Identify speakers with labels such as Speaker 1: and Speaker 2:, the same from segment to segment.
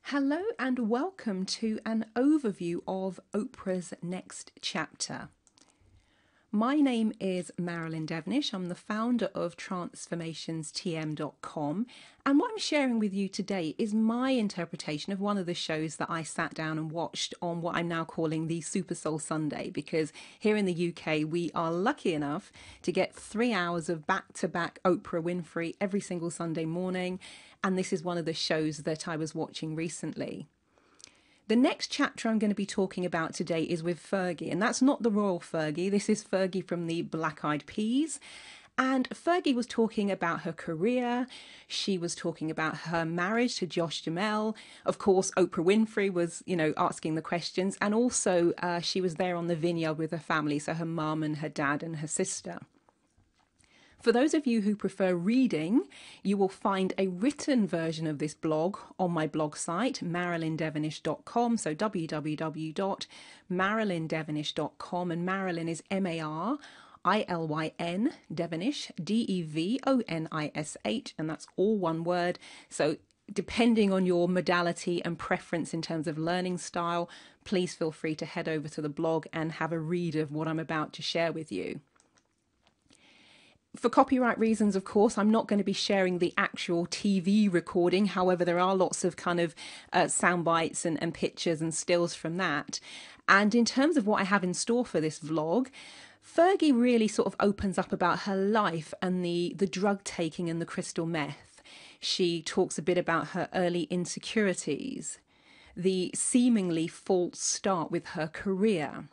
Speaker 1: Hello and welcome to an overview of Oprah's next chapter. My name is Marilyn Devonish. I'm the founder of transformationstm.com, and what I'm sharing with you today is my interpretation of one of the shows that I sat down and watched on what I'm now calling the Super Soul Sunday, because here in the UK we are lucky enough to get 3 hours of back-to-back Oprah Winfrey every single Sunday morning, and this is one of the shows that I was watching recently. The next chapter I'm going to be talking about today is with Fergie, and that's not the royal Fergie. This is Fergie from the Black Eyed Peas. And Fergie was talking about her career. She was talking about her marriage to Josh Duhamel. Of course, Oprah Winfrey was, asking the questions. And also she was there on the vineyard with her family, so her mum and her dad and her sister. For those of you who prefer reading, you will find a written version of this blog on my blog site, marilyndevonish.com, so www.marilyndevonish.com, and Marilyn is Marilyn, Devonish, Devonish, and that's all one word. So depending on your modality and preference in terms of learning style, please feel free to head over to the blog and have a read of what I'm about to share with you. For copyright reasons, of course, I'm not going to be sharing the actual TV recording. However, there are lots of sound bites and pictures and stills from that. And in terms of what I have in store for this vlog, Fergie really sort of opens up about her life and the drug taking and the crystal meth. She talks a bit about her early insecurities, the seemingly false start with her career.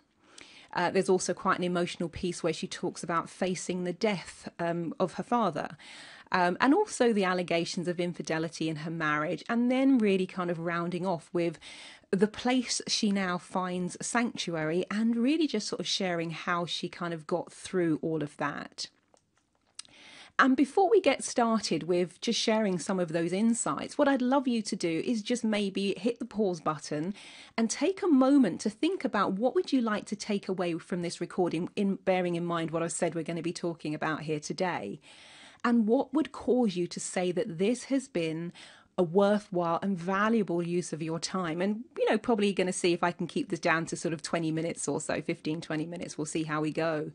Speaker 1: There's also quite an emotional piece where she talks about facing the death of her father, and also the allegations of infidelity in her marriage, and then really kind of rounding off with the place she now finds sanctuary, and really just sort of sharing how she kind of got through all of that. And before we get started with just sharing some of those insights, what I'd love you to do is just maybe hit the pause button and take a moment to think about what would you like to take away from this recording, bearing in mind what I've said we're going to be talking about here today. And what would cause you to say that this has been a worthwhile and valuable use of your time? And, probably going to see if I can keep this down to sort of 20 minutes or so, 15, 20 minutes. We'll see how we go.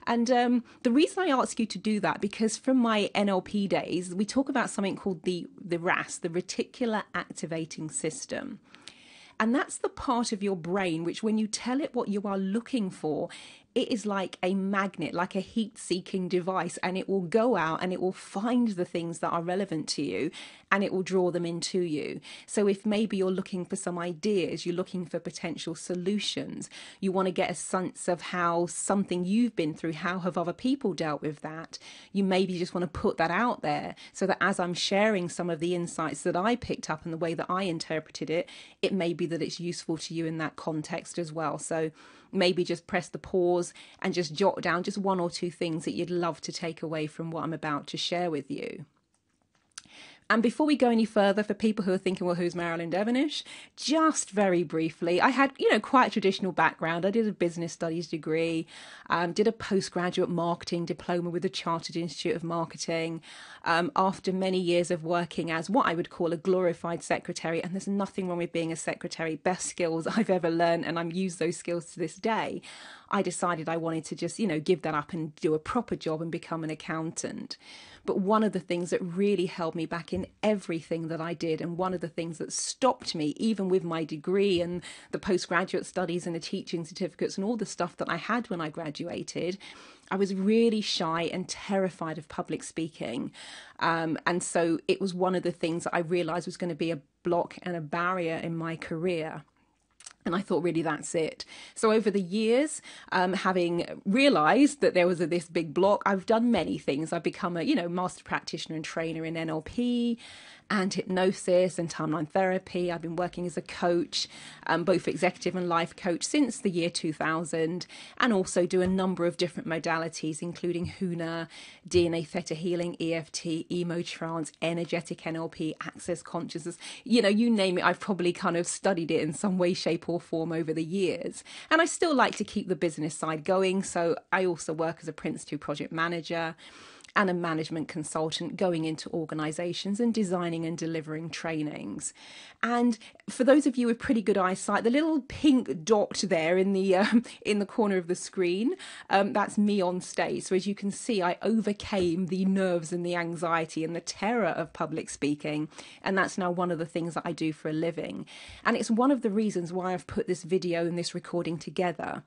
Speaker 1: And the reason I ask you to do that, because from my NLP days, we talk about something called the RAS, the Reticular Activating System. And that's the part of your brain which, when you tell it what you are looking for, it is like a magnet, like a heat-seeking device, and it will go out and it will find the things that are relevant to you and it will draw them into you. So if maybe you're looking for some ideas, you're looking for potential solutions, you want to get a sense of how something you've been through, how have other people dealt with that, you maybe just want to put that out there so that as I'm sharing some of the insights that I picked up and the way that I interpreted it, it may be that it's useful to you in that context as well. So maybe just press the pause and just jot down just one or two things that you'd love to take away from what I'm about to share with you. And before we go any further, for people who are thinking, well, who's Marilyn Devonish? Just very briefly, I had, quite a traditional background. I did a business studies degree, did a postgraduate marketing diploma with the Chartered Institute of Marketing. After many years of working as what I would call a glorified secretary, and there's nothing wrong with being a secretary, best skills I've ever learned, and I've used those skills to this day, I decided I wanted to just, give that up and do a proper job and become an accountant. But one of the things that really held me back in everything that I did, and one of the things that stopped me, even with my degree and the postgraduate studies and the teaching certificates and all the stuff that I had when I graduated, I was really shy and terrified of public speaking. And so it was one of the things that I realized was going to be a block and a barrier in my career. And I thought, really, that's it. So over the years, having realized that there was this big block, I've done many things. I've become a, master practitioner and trainer in NLP and hypnosis and timeline therapy. I've been working as a coach, both executive and life coach, since the year 2000, and also do a number of different modalities, including HUNA, DNA theta healing, EFT, emo trance, energetic NLP, access consciousness. You name it, I've probably kind of studied it in some way, shape or form over the years. And I still like to keep the business side going. So I also work as a Prince 2 project manager. and a management consultant going into organizations and designing and delivering trainings. And for those of you with pretty good eyesight, the little pink dot there in the corner of the screen, that's me on stage. So as you can see, I overcame the nerves and the anxiety and the terror of public speaking. And that's now one of the things that I do for a living. And it's one of the reasons why I've put this video and this recording together,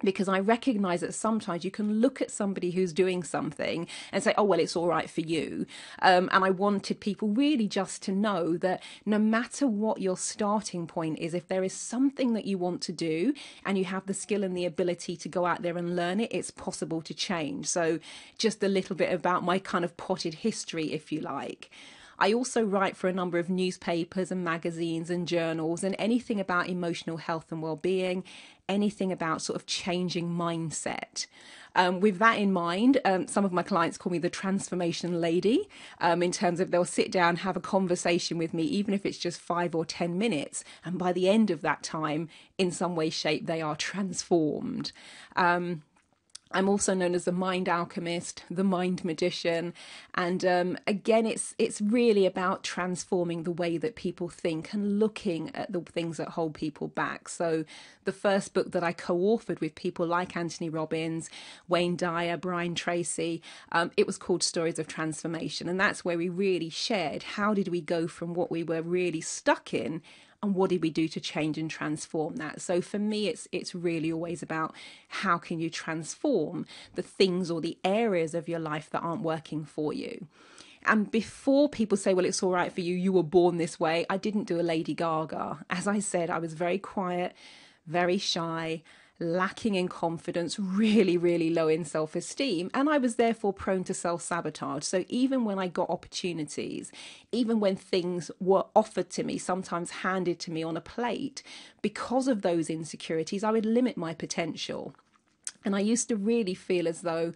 Speaker 1: because I recognize that sometimes you can look at somebody who's doing something and say, oh, well, it's all right for you. And I wanted people really just to know that no matter what your starting point is, if there is something that you want to do and you have the skill and the ability to go out there and learn it, it's possible to change. So just a little bit about my kind of potted history, if you like. I also write for a number of newspapers and magazines and journals, and anything about emotional health and well-being, anything about sort of changing mindset. With that in mind, some of my clients call me the transformation lady, in terms of they'll sit down, have a conversation with me, even if it's just 5 or 10 minutes. And by the end of that time, in some way, shape, they are transformed. I'm also known as the Mind Alchemist, the Mind Magician. And again, it's really about transforming the way that people think and looking at the things that hold people back. So the first book that I co-authored with people like Anthony Robbins, Wayne Dyer, Brian Tracy, it was called Stories of Transformation. And that's where we really shared how did we go from what we were really stuck in and what did we do to change and transform that? So for me, it's really always about how can you transform the things or the areas of your life that aren't working for you. And before people say, well, it's all right for you, you were born this way, I didn't do a Lady Gaga. As I said, I was very quiet, very shy, lacking in confidence, really, really low in self-esteem. And I was therefore prone to self-sabotage. So even when I got opportunities, even when things were offered to me, sometimes handed to me on a plate, because of those insecurities, I would limit my potential. And I used to really feel as though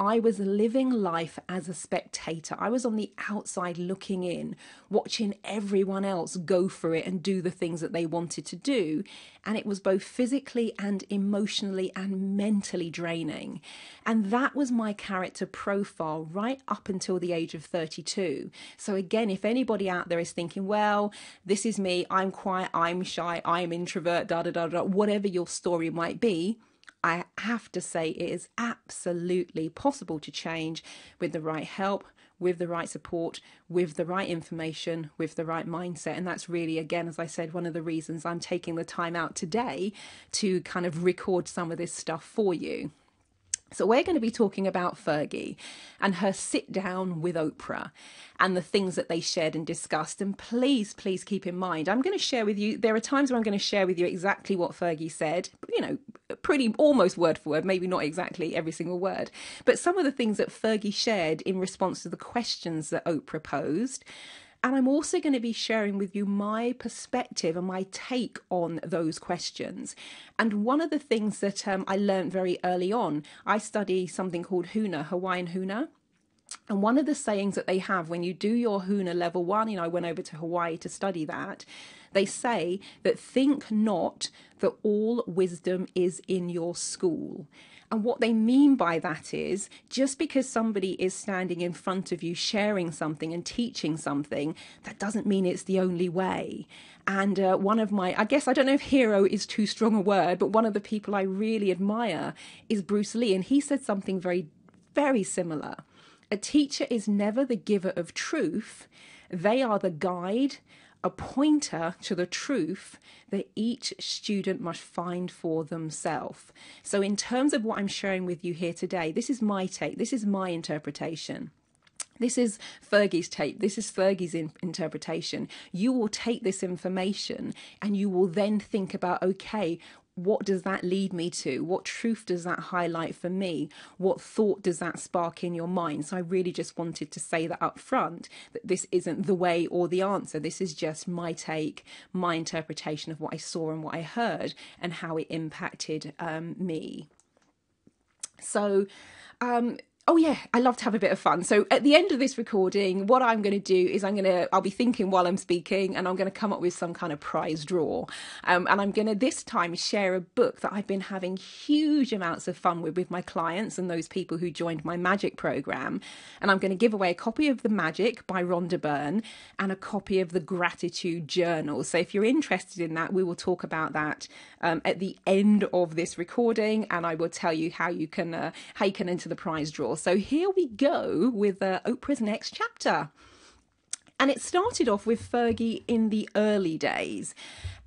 Speaker 1: I was living life as a spectator. I was on the outside looking in, watching everyone else go for it and do the things that they wanted to do. And it was both physically and emotionally and mentally draining. And that was my character profile right up until the age of 32. So again, if anybody out there is thinking, well, this is me, I'm quiet, I'm shy, I'm introvert, whatever your story might be, I have to say it is absolutely possible to change with the right help, with the right support, with the right information, with the right mindset. And that's really, again, as I said, one of the reasons I'm taking the time out today to kind of record some of this stuff for you. So we're going to be talking about Fergie and her sit down with Oprah and the things that they shared and discussed. And please, please keep in mind, I'm going to share with you, there are times where I'm going to share with you exactly what Fergie said, you know, pretty almost word for word, maybe not exactly every single word, but some of the things that Fergie shared in response to the questions that Oprah posed. And I'm also going to be sharing with you my perspective and my take on those questions. And one of the things that I learned very early on, I study something called Huna, Hawaiian Huna. And one of the sayings that they have when you do your Huna level 1, you know, I went over to Hawaii to study that, they say that think not that all wisdom is in your school. And what they mean by that is just because somebody is standing in front of you sharing something and teaching something, that doesn't mean it's the only way. And one of my, I guess, I don't know if hero is too strong a word, but one of the people I really admire is Bruce Lee. And he said something very, very similar. A teacher is never the giver of truth. They are the guide, a pointer to the truth that each student must find for themselves. So in terms of what I'm sharing with you here today, this is my take, this is my interpretation. This is Fergie's take, this is Fergie's interpretation. You will take this information and you will then think about, okay, what does that lead me to? What truth does that highlight for me? What thought does that spark in your mind? So I really just wanted to say that up front, that this isn't the way or the answer. This is just my take, my interpretation of what I saw and what I heard and how it impacted me. So Oh yeah, I love to have a bit of fun. So at the end of this recording, what I'm going to do is I'll be thinking while I'm speaking, and I'm going to come up with some kind of prize draw. And I'm going to this time share a book that I've been having huge amounts of fun with my clients and those people who joined my magic program. And I'm going to give away a copy of The Magic by Rhonda Byrne and a copy of the Gratitude Journal. So if you're interested in that, we will talk about that at the end of this recording, and I will tell you how you can enter the prize draw. So here we go with Oprah's next chapter. And it started off with Fergie in the early days.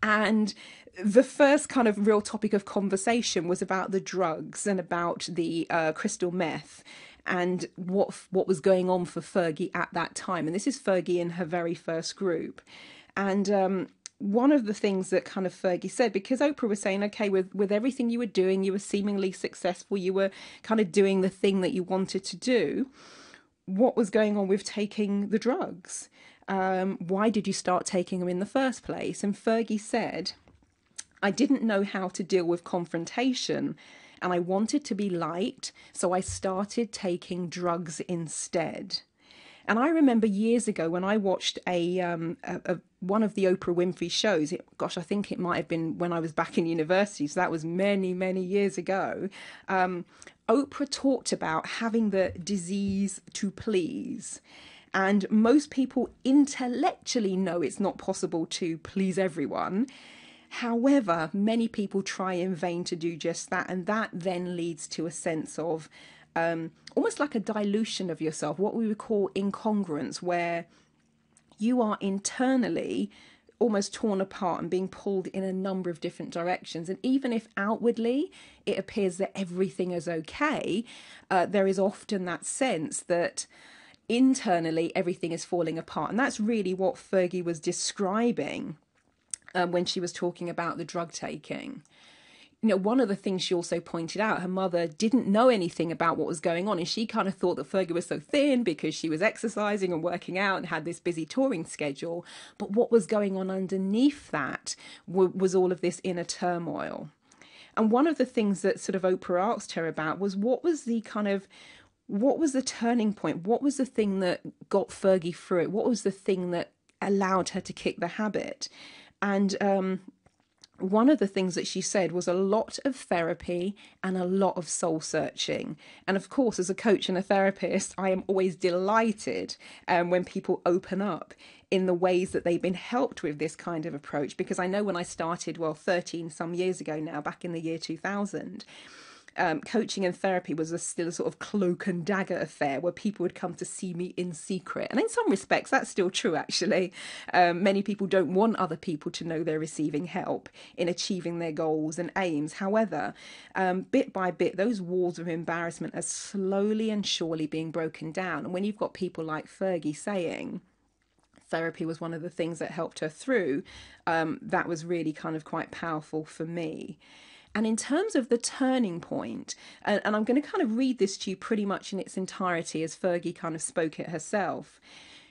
Speaker 1: And the first kind of real topic of conversation was about the drugs and about the crystal meth and what was going on for Fergie at that time. And this is Fergie in her very first group. And one of the things that kind of Fergie said, because Oprah was saying, okay, with everything you were doing, you were seemingly successful, you were kind of doing the thing that you wanted to do. What was going on with taking the drugs? Why did you start taking them in the first place? And Fergie said, I didn't know how to deal with confrontation and I wanted to be liked, so I started taking drugs instead. And I remember years ago when I watched one of the Oprah Winfrey shows, I think it might have been when I was back in university, so that was many, many years ago. Oprah talked about having the disease to please. And most people intellectually know it's not possible to please everyone. However, many people try in vain to do just that. And that then leads to a sense of almost like a dilution of yourself, what we would call incongruence, where you are internally almost torn apart and being pulled in a number of different directions. And even if outwardly it appears that everything is okay, there is often that sense that internally everything is falling apart. And that's really what Fergie was describing when she was talking about the drug taking. You know, one of the things she also pointed out, her mother didn't know anything about what was going on. And she kind of thought that Fergie was so thin because she was exercising and working out and had this busy touring schedule. But what was going on underneath that was all of this inner turmoil. And one of the things that sort of Oprah asked her about was what was the turning point? What was the thing that got Fergie through it? What was the thing that allowed her to kick the habit? And one of the things that she said was a lot of therapy and a lot of soul searching. And of course, as a coach and a therapist, I am always delighted when people open up in the ways that they've been helped with this kind of approach. Because I know when I started, 13 some years ago now, back in the year 2000, coaching and therapy was still a sort of cloak and dagger affair where people would come to see me in secret. And in some respects, that's still true, actually. Many people don't want other people to know they're receiving help in achieving their goals and aims. However, bit by bit, those walls of embarrassment are slowly and surely being broken down. And when you've got people like Fergie saying therapy was one of the things that helped her through, that was really kind of quite powerful for me. And in terms of the turning point, and I'm going to kind of read this to you pretty much in its entirety as Fergie kind of spoke it herself.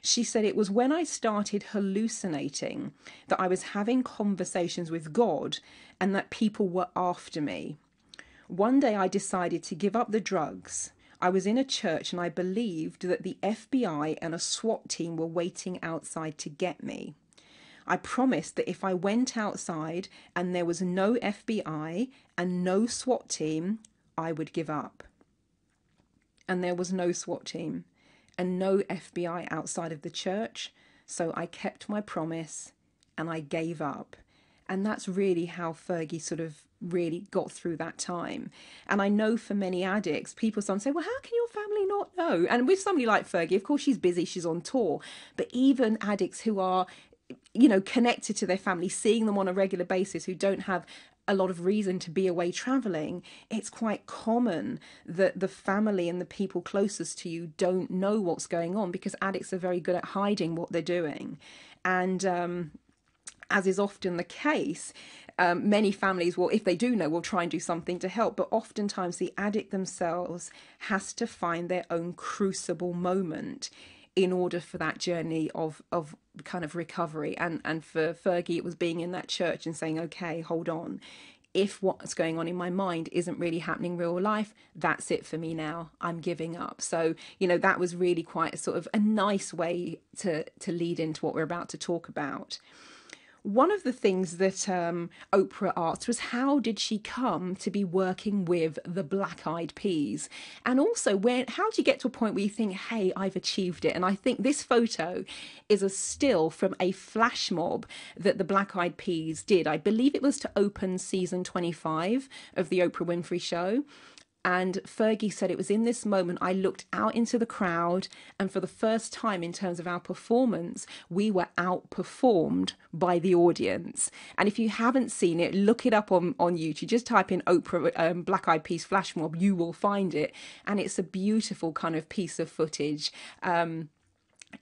Speaker 1: She said, it was when I started hallucinating that I was having conversations with God and that people were after me. One day I decided to give up the drugs. I was in a church and I believed that the FBI and a SWAT team were waiting outside to get me. I promised that if I went outside and there was no FBI and no SWAT team, I would give up. And there was no SWAT team and no FBI outside of the church. So I kept my promise and I gave up. And that's really how Fergie sort of really got through that time. And I know for many addicts, people sometimes say, well, how can your family not know? And with somebody like Fergie, of course, she's busy, she's on tour. But even addicts who are connected to their family, seeing them on a regular basis, who don't have a lot of reason to be away traveling, it's quite common that the family and the people closest to you don't know what's going on, because addicts are very good at hiding what they're doing. And as is often the case, many families will, if they do know, will try and do something to help. But oftentimes the addict themselves has to find their own crucible moment in order for that journey of kind of recovery. And for Fergie, it was being in that church and saying, okay, hold on. if what's going on in my mind isn't really happening in real life, that's it for me now. I'm giving up. So, that was really quite a sort of a nice way to lead into what we're about to talk about. One of the things that Oprah asked was, how did she come to be working with the Black Eyed Peas? And also, how do you get to a point where you think, hey, I've achieved it? And I think this photo is a still from a flash mob that the Black Eyed Peas did. I believe it was to open season 25 of the Oprah Winfrey Show. And Fergie said, it was in this moment I looked out into the crowd, and for the first time in terms of our performance, we were outperformed by the audience. And if you haven't seen it, look it up on YouTube. Just type in Oprah Black Eyed Peas flash mob, you will find it. And it's a beautiful kind of piece of footage.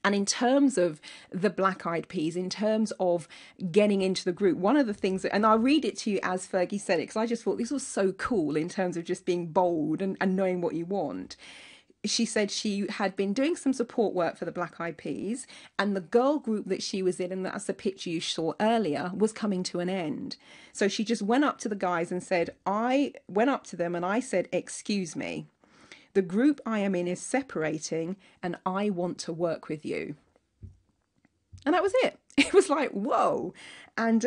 Speaker 1: And in terms of the Black Eyed Peas, in terms of getting into the group, one of the things, and I'll read it to you as Fergie said it, because I just thought this was so cool in terms of just being bold and knowing what you want. She said she had been doing some support work for the Black Eyed Peas, and the girl group that she was in, and that's the picture you saw earlier, was coming to an end. So she just went up to the guys and said, I went up to them and I said, excuse me. The group I am in is separating and I want to work with you. And that was it. It was like, whoa. And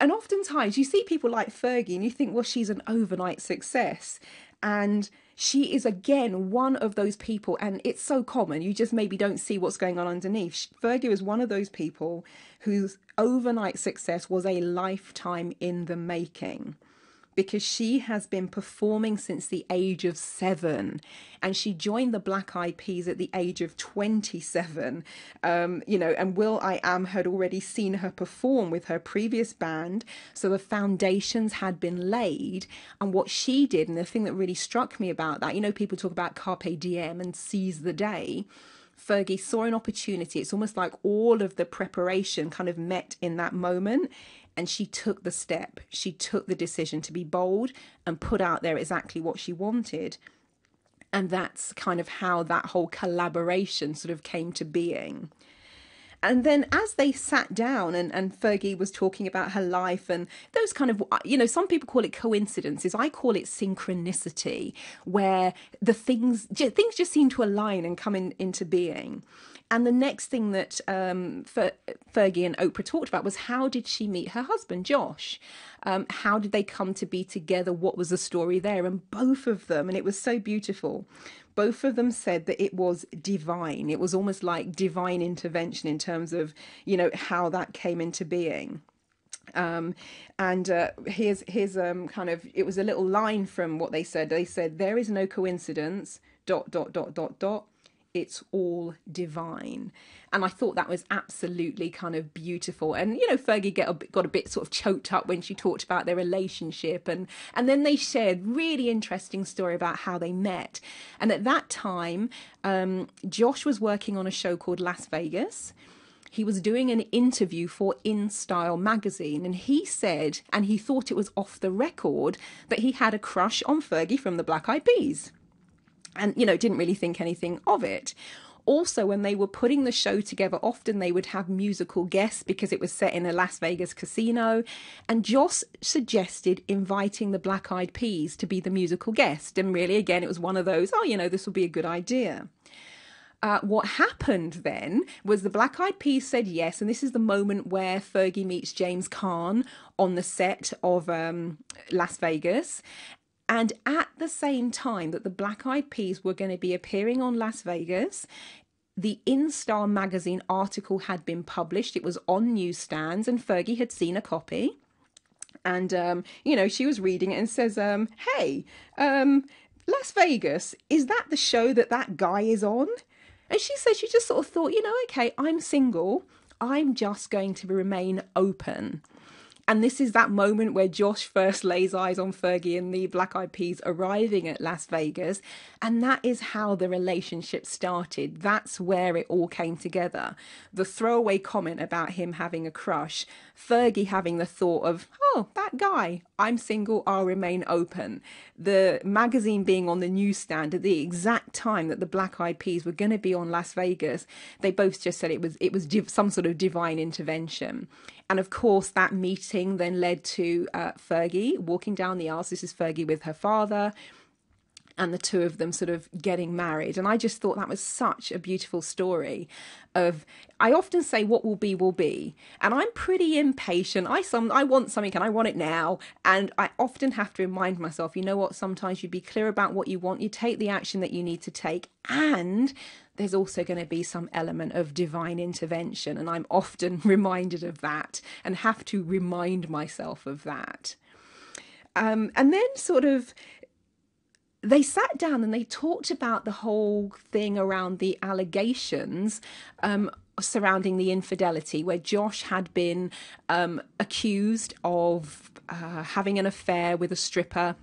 Speaker 1: oftentimes you see people like Fergie and you think, well, she's an overnight success. And she is, again, one of those people, and it's so common, you just maybe don't see what's going on underneath. Fergie was one of those people whose overnight success was a lifetime in the making, because she has been performing since the age of 7, and she joined the Black Eyed Peas at the age of 27. And will.i.am had already seen her perform with her previous band, so the foundations had been laid. And what she did, and the thing that really struck me about that, people talk about carpe diem and seize the day. Fergie saw an opportunity. It's almost like all of the preparation kind of met in that moment. And she took the step. She took the decision to be bold and put out there exactly what she wanted. And that's kind of how that whole collaboration sort of came to being. And then as they sat down and Fergie was talking about her life and those kind of, some people call it coincidences. I call it synchronicity, where the things just seem to align and come into being. And the next thing that Fergie and Oprah talked about was, how did she meet her husband, Josh? How did they come to be together? What was the story there? And both of them, and it was so beautiful, both of them said that it was divine. It was almost like divine intervention in terms of, how that came into being. Here's kind of, it was a little line from what they said. They said, there is no coincidence, ... It's all divine. And I thought that was absolutely kind of beautiful. And, Fergie got a bit sort of choked up when she talked about their relationship. And then they shared really interesting story about how they met. And at that time, Josh was working on a show called Las Vegas. He was doing an interview for In Style magazine. And he said, and he thought it was off the record, that he had a crush on Fergie from the Black Eyed Peas. And, didn't really think anything of it. Also, when they were putting the show together, often they would have musical guests because it was set in a Las Vegas casino. And Josh suggested inviting the Black Eyed Peas to be the musical guest. And really, again, it was one of those, this will be a good idea. What happened then was the Black Eyed Peas said yes. And this is the moment where Fergie meets James Caan on the set of Las Vegas. And at the same time that the Black Eyed Peas were going to be appearing on Las Vegas, the InStyle magazine article had been published. It was on newsstands and Fergie had seen a copy. And, she was reading it and says, hey, Las Vegas, is that the show that guy is on? And she said she just sort of thought, okay, I'm single. I'm just going to remain open. And this is that moment where Josh first lays eyes on Fergie and the Black Eyed Peas arriving at Las Vegas. And that is how the relationship started. That's where it all came together. The throwaway comment about him having a crush, Fergie having the thought of, oh, that guy, I'm single, I'll remain open. The magazine being on the newsstand at the exact time that the Black Eyed Peas were going to be on Las Vegas, they both just said it was some sort of divine intervention. And of course, that meeting then led to Fergie walking down the aisle. This is Fergie with her father, and the two of them sort of getting married. And I just thought that was such a beautiful story of, I often say what will be will be. And I'm pretty impatient. I want something and I want it now. And I often have to remind myself, you know what, sometimes you be clear about what you want, you take the action that you need to take, and there's also going to be some element of divine intervention. And I'm often reminded of that and have to remind myself of that. And then sort of, they sat down and they talked about the whole thing around the allegations surrounding the infidelity, where Josh had been accused of having an affair with a stripper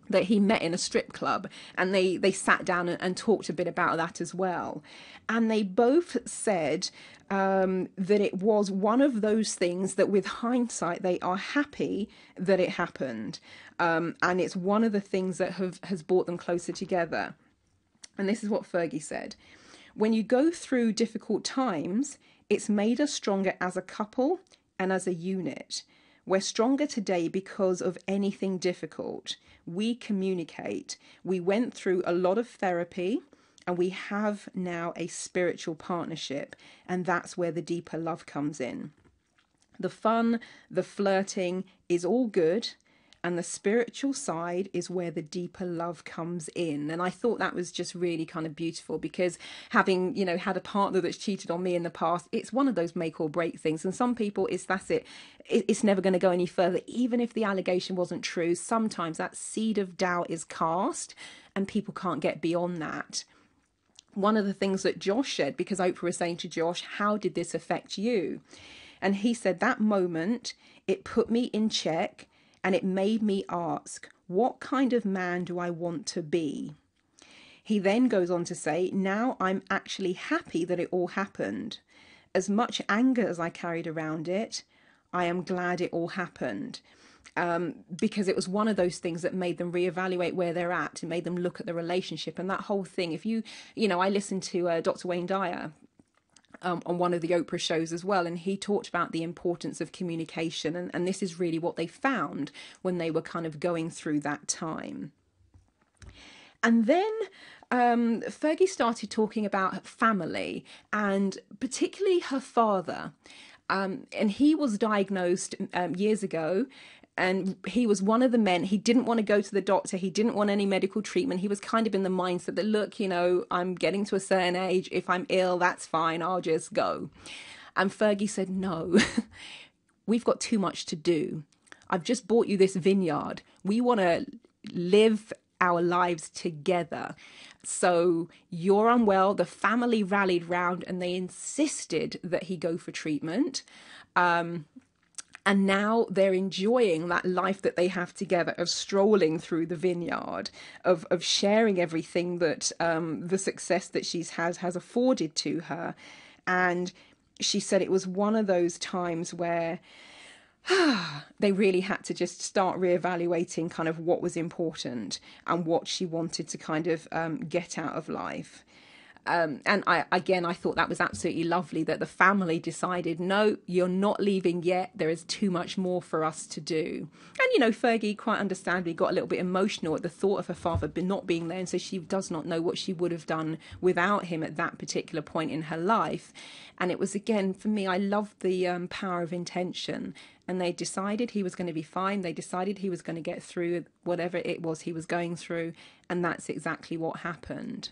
Speaker 1: that he met in a strip club. And they sat down and talked a bit about that as well. And they both said that it was one of those things that with hindsight, they are happy that it happened. And it's one of the things that has brought them closer together. And this is what Fergie said. When you go through difficult times, it's made us stronger as a couple and as a unit. We're stronger today because of anything difficult. We communicate. We went through a lot of therapy, and we have now a spiritual partnership. And that's where the deeper love comes in. The fun, the flirting is all good. And the spiritual side is where the deeper love comes in. And I thought that was just really kind of beautiful, because having, you know, had a partner that's cheated on me in the past, it's one of those make or break things. And some people, that's it. It's never going to go any further. Even if the allegation wasn't true, sometimes that seed of doubt is cast and people can't get beyond that. One of the things that Josh said, because Oprah was saying to Josh, how did this affect you? And he said, that moment, it put me in check. And it made me ask, what kind of man do I want to be? He then goes on to say, now I'm actually happy that it all happened. As much anger as I carried around it, I am glad it all happened. Because it was one of those things that made them reevaluate where they're at and made them look at the relationship and that whole thing. If you know, I listened to Dr. Wayne Dyer on one of the Oprah shows as well, and he talked about the importance of communication, and this is really what they found when they were kind of going through that time. And then Fergie started talking about her family, and particularly her father, and he was diagnosed years ago. And he was one of the men, he didn't want to go to the doctor. He didn't want any medical treatment. He was kind of in the mindset that, look, you know, I'm getting to a certain age. If I'm ill, that's fine. I'll just go. And Fergie said, no, we've got too much to do. I've just bought you this vineyard. We want to live our lives together. So you're unwell. The family rallied round and they insisted that he go for treatment. And now they're enjoying that life that they have together, of strolling through the vineyard, of sharing everything that the success that she's has afforded to her. And she said it was one of those times where they really had to just start reevaluating kind of what was important and what she wanted to kind of get out of life. And I thought that was absolutely lovely that the family decided, no, you're not leaving yet. There is too much more for us to do. And, you know, Fergie quite understandably got a little bit emotional at the thought of her father not being there. And so she does not know what she would have done without him at that particular point in her life. And it was, again, for me, I loved the power of intention. And they decided he was going to be fine. They decided he was going to get through whatever it was he was going through. And that's exactly what happened.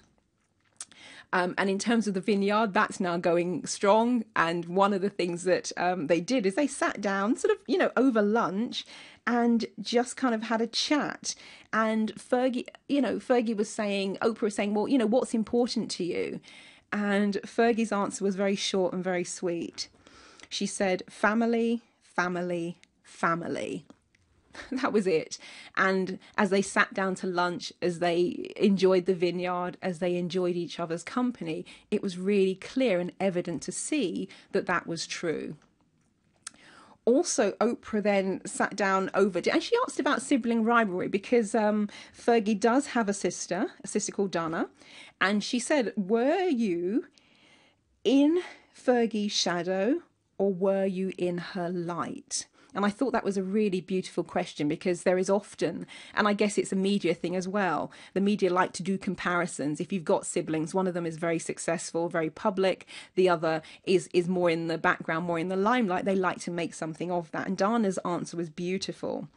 Speaker 1: And in terms of the vineyard, that's now going strong. And one of the things that they did is they sat down sort of, you know, over lunch and just kind of had a chat. And Fergie was saying, Oprah was saying, well, you know, what's important to you? And Fergie's answer was very short and very sweet. She said, family, family, family. That was it. And as they sat down to lunch, as they enjoyed the vineyard, as they enjoyed each other's company, it was really clear and evident to see that that was true. Also, Oprah then sat down and she asked about sibling rivalry, because Fergie does have a sister called Donna. And she said, were you in Fergie's shadow or were you in her light? And I thought that was a really beautiful question, because there is often, and I guess it's a media thing as well, the media like to do comparisons. If you've got siblings, one of them is very successful, very public, the other is more in the background, more in the limelight. They like to make something of that. And Dana's answer was beautiful.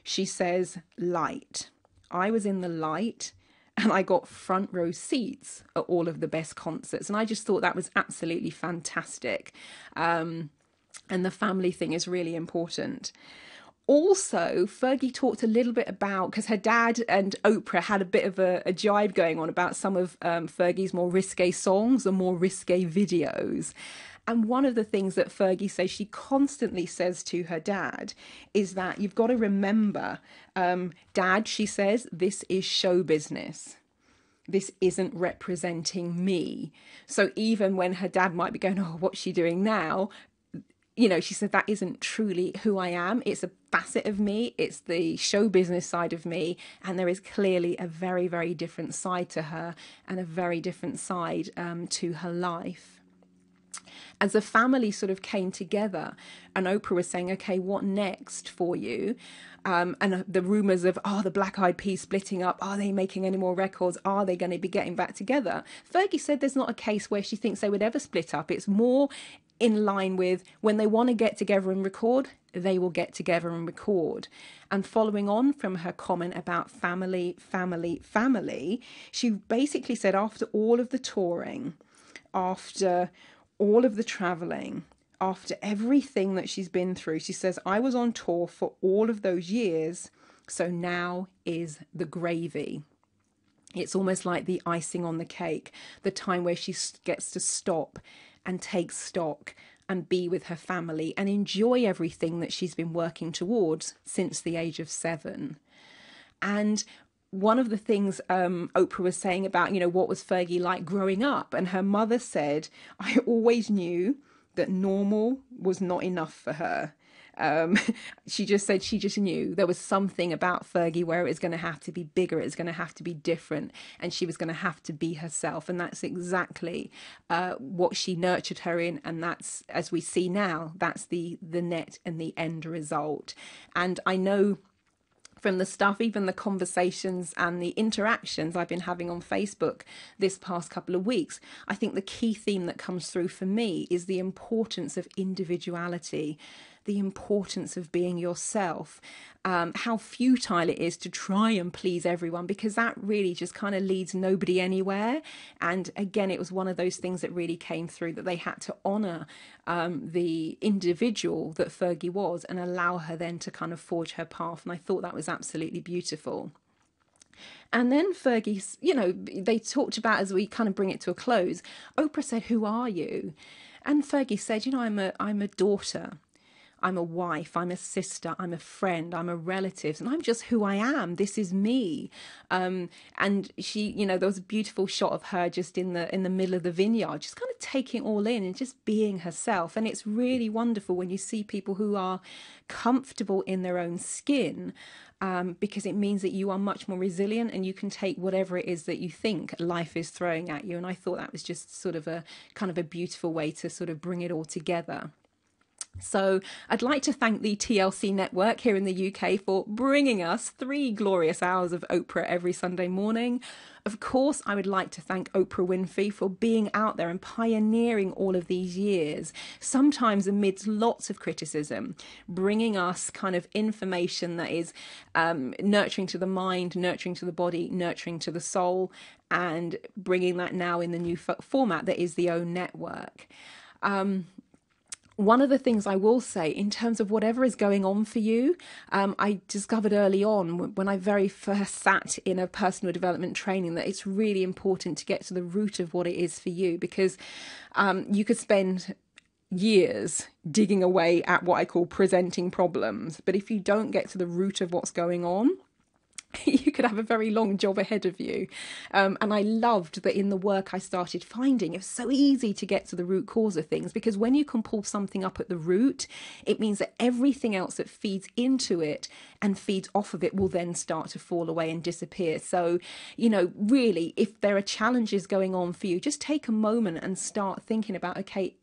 Speaker 1: She says, light. I was in the light, and I got front row seats at all of the best concerts. And I just thought that was absolutely fantastic. And the family thing is really important. Also, Fergie talked a little bit about, because her dad and Oprah had a bit of a jibe going on about some of Fergie's more risque songs and more risque videos. And one of the things that Fergie says, she constantly says to her dad, is that you've got to remember, Dad, she says, this is show business. This isn't representing me. So even when her dad might be going, oh, what's she doing now? You know, she said, that isn't truly who I am. It's a facet of me. It's the show business side of me. And there is clearly a very, very different side to her, and a very different side to her life. As the family sort of came together, and Oprah was saying, okay, what next for you? And the rumours of, the Black Eyed Peas splitting up, are they making any more records? Are they going to be getting back together? Fergie said there's not a case where she thinks they would ever split up. It's more in line with when they want to get together and record, they will get together and record. And following on from her comment about family, she basically said after all of the touring, after all of the traveling, after everything that she's been through, she says, I was on tour for all of those years, so now is the gravy. It's almost like the icing on the cake, the time where she gets to stop and take stock and be with her family and enjoy everything that she's been working towards since the age of 7. And one of the things Oprah was saying about, what was Fergie like growing up? And her mother said, I always knew that normal was not enough for her. She just said she just knew there was something about Fergie where it was going to have to be bigger, it was going to have to be different, and she was going to have to be herself. And that's exactly what she nurtured her in. And that's, as we see now, that's the net and the end result. And I know from the stuff, even the conversations and the interactions I've been having on Facebook this past couple of weeks, I think the key theme that comes through for me is the importance of individuality, the importance of being yourself, how futile it is to try and please everyone, because that really just kind of leads nobody anywhere. And again, it was one of those things that really came through, that they had to honour the individual that Fergie was and allow her then to kind of forge her path. And I thought that was absolutely beautiful. And then Fergie, they talked about, as we kind of bring it to a close, Oprah said, who are you? And Fergie said, I'm a daughter. I'm a wife, I'm a sister, I'm a friend, I'm a relative, and I'm just who I am. This is me. And she, there was a beautiful shot of her just in the middle of the vineyard, just kind of taking it all in and just being herself. And it's really wonderful when you see people who are comfortable in their own skin, because it means that you are much more resilient and you can take whatever it is that you think life is throwing at you. And I thought that was just sort of a kind of a beautiful way to sort of bring it all together. So I'd like to thank the TLC network here in the UK for bringing us 3 glorious hours of Oprah every Sunday morning. Of course, I would like to thank Oprah Winfrey for being out there and pioneering all of these years, sometimes amidst lots of criticism, bringing us kind of information that is nurturing to the mind, nurturing to the body, nurturing to the soul, and bringing that now in the new format that is the OWN network. One of the things I will say in terms of whatever is going on for you, I discovered early on when I very first sat in a personal development training that it's really important to get to the root of what it is for you, because you could spend years digging away at what I call presenting problems. But if you don't get to the root of what's going on, you could have a very long job ahead of you. And I loved that in the work I started finding, it was so easy to get to the root cause of things, because when you can pull something up at the root, it means that everything else that feeds into it and feeds off of it will then start to fall away and disappear. So, really, if there are challenges going on for you, just take a moment and start thinking about, okay,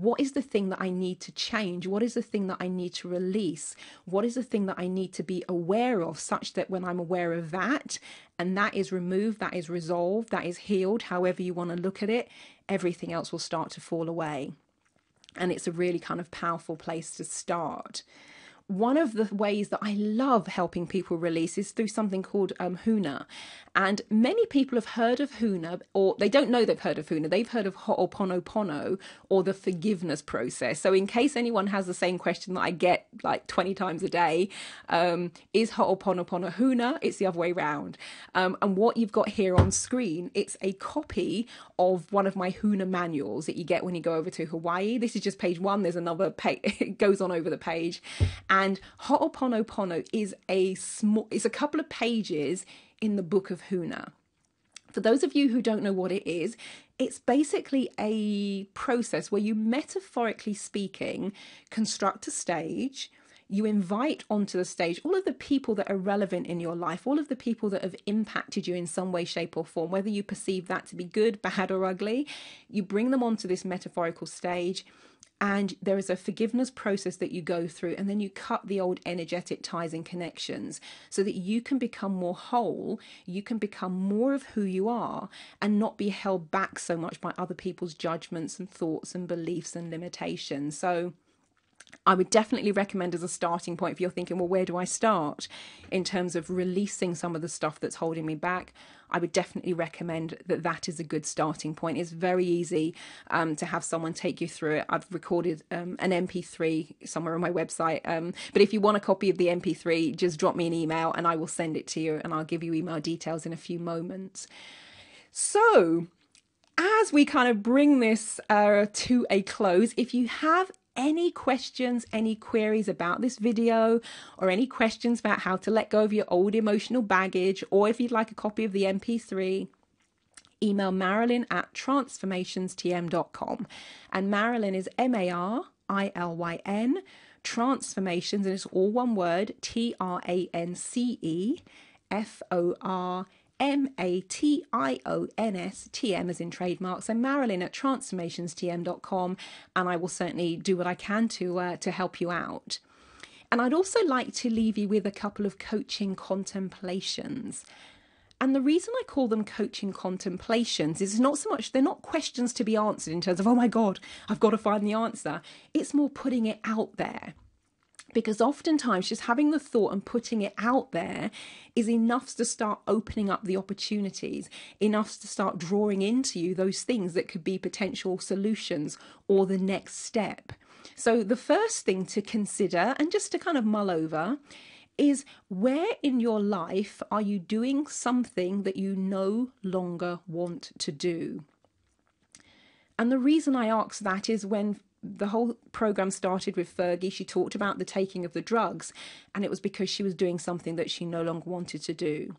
Speaker 1: What is the thing that I need to change? What is the thing that I need to release? What is the thing that I need to be aware of, such that when I'm aware of that, and that is removed, that is resolved, that is healed, however you want to look at it, everything else will start to fall away. And it's a really kind of powerful place to start. One of the ways that I love helping people release is through something called Huna. And many people have heard of Huna, or they don't know they've heard of Huna. They've heard of Ho'oponopono, or the forgiveness process. So in case anyone has the same question that I get like 20 times a day, is Ho'oponopono Huna? It's the other way around. And what you've got here on screen, it's a copy of one of my Huna manuals that you get when you go over to Hawaii. This is just page 1. There's another page, it goes on over the page. And Ho'oponopono is it's a couple of pages in the book of Huna. For those of you who don't know what it is, it's basically a process where you, metaphorically speaking, construct a stage. You invite onto the stage all of the people that are relevant in your life, all of the people that have impacted you in some way, shape or form, whether you perceive that to be good, bad or ugly. You bring them onto this metaphorical stage. And there is a forgiveness process that you go through, and then you cut the old energetic ties and connections so that you can become more whole, you can become more of who you are, and not be held back so much by other people's judgments and thoughts and beliefs and limitations. So I would definitely recommend, as a starting point, if you're thinking, well, where do I start in terms of releasing some of the stuff that's holding me back? I would definitely recommend that is a good starting point. It's very easy to have someone take you through it. I've recorded an MP3 somewhere on my website. But if you want a copy of the MP3, just drop me an email and I will send it to you, and I'll give you email details in a few moments. So as we kind of bring this to a close, if you have any questions, any queries about this video, or any questions about how to let go of your old emotional baggage, or if you'd like a copy of the MP3, email Marilyn at transformationstm.com. And Marilyn is Marilyn, transformations, and it's all one word, TRANCEFORMATIONS, TM as in trademark. So Marilyn at transformationstm.com, and I will certainly do what I can to help you out. And I'd also like to leave you with a couple of coaching contemplations. And the reason I call them coaching contemplations is not so much, they're not questions to be answered in terms of, oh my God, I've got to find the answer. It's more putting it out there. Because oftentimes just having the thought and putting it out there is enough to start opening up the opportunities, enough to start drawing into you those things that could be potential solutions or the next step. So the first thing to consider, and just to kind of mull over, is where in your life are you doing something that you no longer want to do? And the reason I ask that is when the whole program started with Fergie, she talked about the taking of the drugs, and it was because she was doing something that she no longer wanted to do.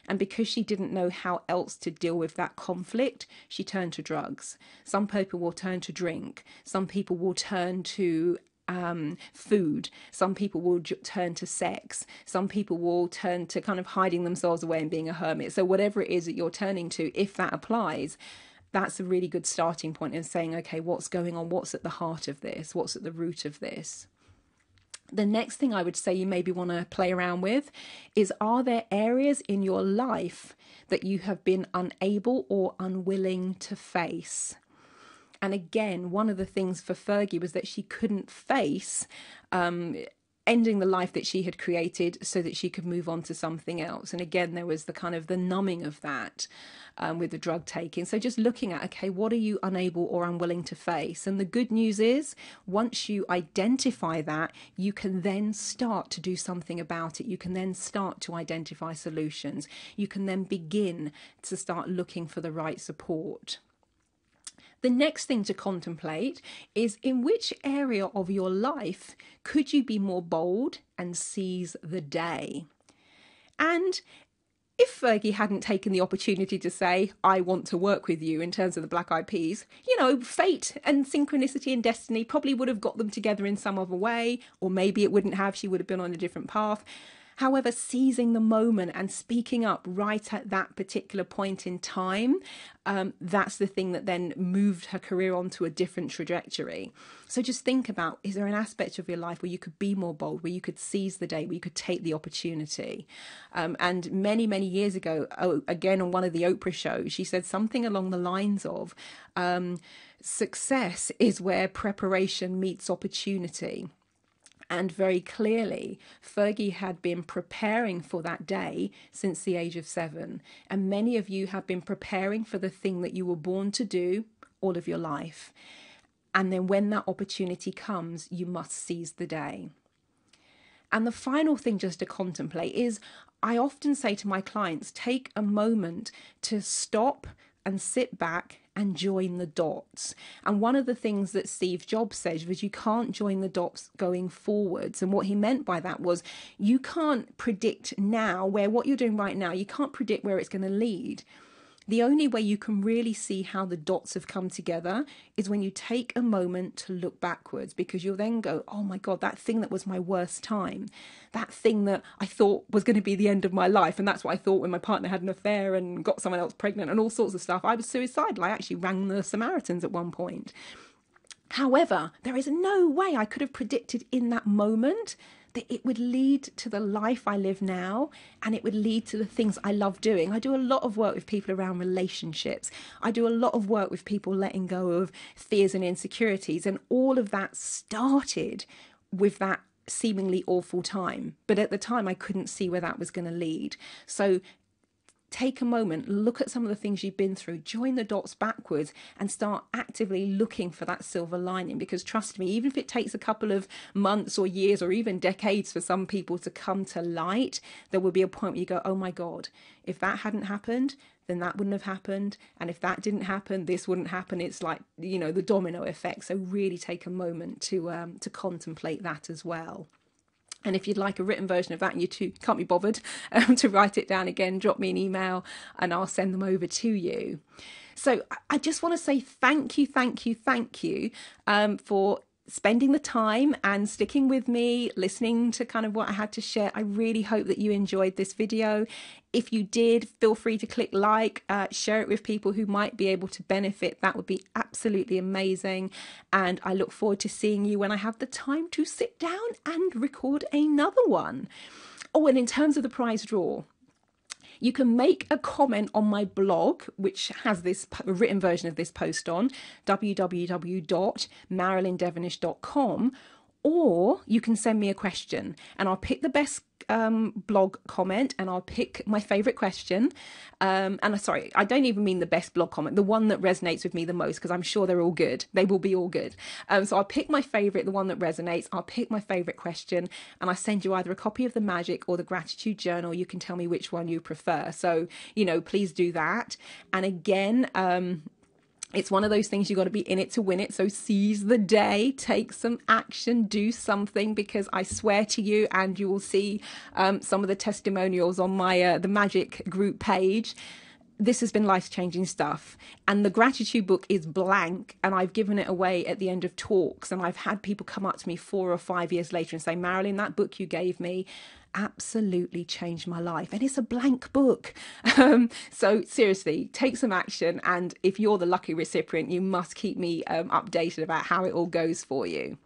Speaker 1: And because she didn't know how else to deal with that conflict, she turned to drugs. Some people will turn to drink. Some people will turn to food. Some people will turn to sex. Some people will turn to kind of hiding themselves away and being a hermit. So whatever it is that you're turning to, if that applies, that's a really good starting point in saying, okay, what's going on? What's at the heart of this? What's at the root of this? The next thing I would say you maybe want to play around with is, are there areas in your life that you have been unable or unwilling to face? And again, one of the things for Fergie was that she couldn't face ending the life that she had created so that she could move on to something else. And again, there was the kind of the numbing of that with the drug taking. So just looking at, okay, what are you unable or unwilling to face? And the good news is, once you identify that, you can then start to do something about it. You can then start to identify solutions. You can then begin to start looking for the right support. The next thing to contemplate is, in which area of your life could you be more bold and seize the day? And if Fergie hadn't taken the opportunity to say, I want to work with you, in terms of the Black Eyed Peas, you know, fate and synchronicity and destiny probably would have got them together in some other way, or maybe it wouldn't have, she would have been on a different path. However, seizing the moment and speaking up right at that particular point in time, that's the thing that then moved her career onto a different trajectory. So just think about, is there an aspect of your life where you could be more bold, where you could seize the day, where you could take the opportunity? And many, many years ago, again, on one of the Oprah shows, she said something along the lines of, success is where preparation meets opportunity. And very clearly, Fergie had been preparing for that day since the age of 7. And many of you have been preparing for the thing that you were born to do all of your life. And then when that opportunity comes, you must seize the day. And the final thing just to contemplate is, I often say to my clients, take a moment to stop and sit back and join the dots. And one of the things that Steve Jobs says was, you can't join the dots going forwards. And what he meant by that was, you can't predict now where what you're doing right now, you can't predict where it's going to lead. The only way you can really see how the dots have come together is when you take a moment to look backwards, because you'll then go, oh my God, that thing that was my worst time, that thing that I thought was going to be the end of my life. And that's what I thought when my partner had an affair and got someone else pregnant and all sorts of stuff. I was suicidal. I actually rang the Samaritans at one point. However, there is no way I could have predicted in that moment that it would lead to the life I live now, and it would lead to the things I love doing. I do a lot of work with people around relationships. I do a lot of work with people letting go of fears and insecurities, and all of that started with that seemingly awful time. But at the time, I couldn't see where that was going to lead. So take a moment, look at some of the things you've been through, join the dots backwards, and start actively looking for that silver lining. Because trust me, even if it takes a couple of months or years or even decades for some people to come to light, there will be a point where you go, oh my God, if that hadn't happened, then that wouldn't have happened. And if that didn't happen, this wouldn't happen. It's like, you know, the domino effect. So really take a moment to contemplate that as well. And if you'd like a written version of that and you too can't be bothered to write it down again, drop me an email and I'll send them over to you. So I just want to say thank you for spending the time and sticking with me, listening to kind of what I had to share. I really hope that you enjoyed this video. If you did, feel free to click like, share it with people who might be able to benefit. That would be absolutely amazing. And I look forward to seeing you when I have the time to sit down and record another one. Oh, and in terms of the prize draw, you can make a comment on my blog, which has this written version of this post on www.marilyndevonish.com, or you can send me a question and I'll pick the best blog comment and I'll pick my favorite question. Sorry, I don't even mean the best blog comment, the one that resonates with me the most, because I'm sure they're all good. They will be all good. So I'll pick my favorite, the one that resonates. I'll pick my favorite question and I send you either a copy of the magic or the gratitude journal. You can tell me which one you prefer. So, you know, please do that. And again, it's one of those things, you got to be in it to win it. So seize the day, take some action, do something, because I swear to you, and you will see some of the testimonials on my the Magic group page. This has been life-changing stuff. And the gratitude book is blank, and I've given it away at the end of talks. And I've had people come up to me 4 or 5 years later and say, Marilyn, that book you gave me absolutely changed my life. And it's a blank book. So seriously, take some action. And if you're the lucky recipient, you must keep me updated about how it all goes for you.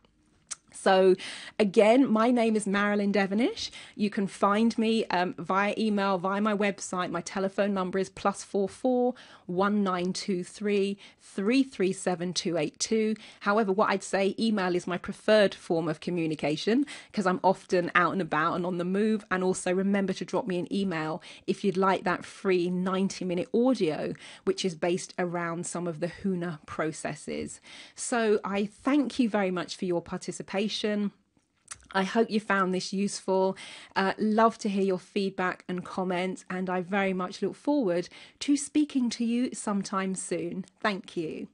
Speaker 1: So again, my name is Marilyn Devonish. You can find me via email, via my website. My telephone number is +44 1923 337 282. However, what I'd say, email is my preferred form of communication because I'm often out and about and on the move. And also remember to drop me an email if you'd like that free 90-minute audio, which is based around some of the Huna processes. So I thank you very much for your participation. I hope you found this useful. Love to hear your feedback and comments, and I very much look forward to speaking to you sometime soon. Thank you.